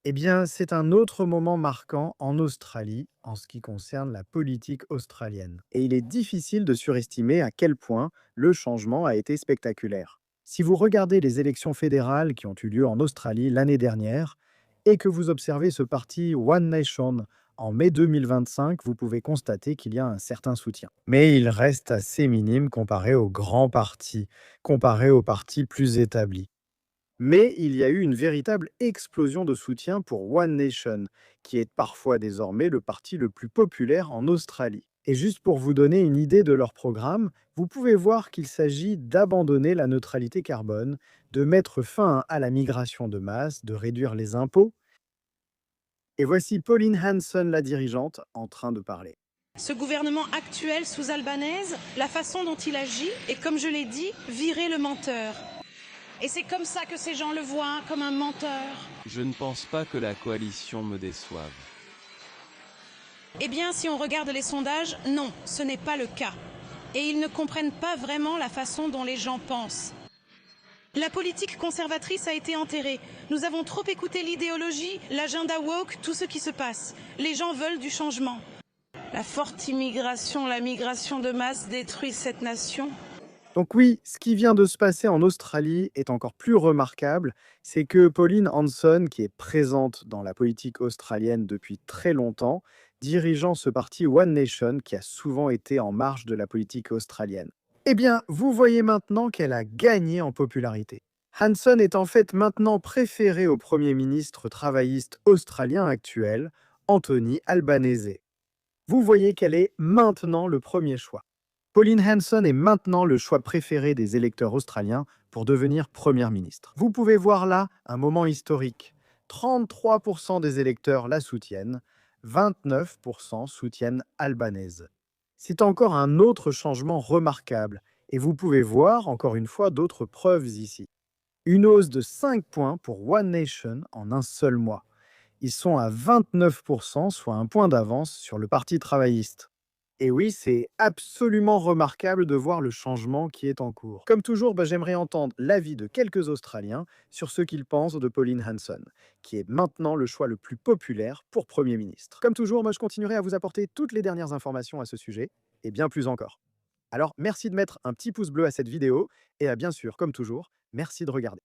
Eh bien, c'est un autre moment marquant en Australie en ce qui concerne la politique australienne. Et il est difficile de surestimer à quel point le changement a été spectaculaire. Si vous regardez les élections fédérales qui ont eu lieu en Australie l'année dernière et que vous observez ce parti One Nation en mai 2025, vous pouvez constater qu'il y a un certain soutien. Mais il reste assez minime comparé aux grands partis, comparé aux partis plus établis. Mais il y a eu une véritable explosion de soutien pour One Nation, qui est parfois désormais le parti le plus populaire en Australie. Et juste pour vous donner une idée de leur programme, vous pouvez voir qu'il s'agit d'abandonner la neutralité carbone, de mettre fin à la migration de masse, de réduire les impôts. Et voici Pauline Hanson, la dirigeante, en train de parler. Ce gouvernement actuel sous Albanese, la façon dont il agit est, comme je l'ai dit, virer le menteur. Et c'est comme ça que ces gens le voient, comme un menteur. Je ne pense pas que la coalition me déçoive. Eh bien, si on regarde les sondages, non, ce n'est pas le cas. Et ils ne comprennent pas vraiment la façon dont les gens pensent. La politique conservatrice a été enterrée. Nous avons trop écouté l'idéologie, l'agenda woke, tout ce qui se passe. Les gens veulent du changement. La forte immigration, la migration de masse détruit cette nation. Donc oui, ce qui vient de se passer en Australie est encore plus remarquable, c'est que Pauline Hanson, qui est présente dans la politique australienne depuis très longtemps, dirigeant ce parti One Nation qui a souvent été en marge de la politique australienne. Eh bien, vous voyez maintenant qu'elle a gagné en popularité. Hanson est en fait maintenant préférée au Premier ministre travailliste australien actuel, Anthony Albanese. Vous voyez qu'elle est maintenant le premier choix. Pauline Hanson est maintenant le choix préféré des électeurs australiens pour devenir première ministre. Vous pouvez voir là un moment historique. 33% des électeurs la soutiennent, 29% soutiennent Albanese. C'est encore un autre changement remarquable, et vous pouvez voir encore une fois d'autres preuves ici. Une hausse de 5 points pour One Nation en un seul mois. Ils sont à 29%, soit un point d'avance sur le Parti travailliste. Et oui, c'est absolument remarquable de voir le changement qui est en cours. Comme toujours, j'aimerais entendre l'avis de quelques Australiens sur ce qu'ils pensent de Pauline Hanson, qui est maintenant le choix le plus populaire pour Premier ministre. Comme toujours, je continuerai à vous apporter toutes les dernières informations à ce sujet, et bien plus encore. Alors, merci de mettre un petit pouce bleu à cette vidéo, et bien sûr, comme toujours, merci de regarder.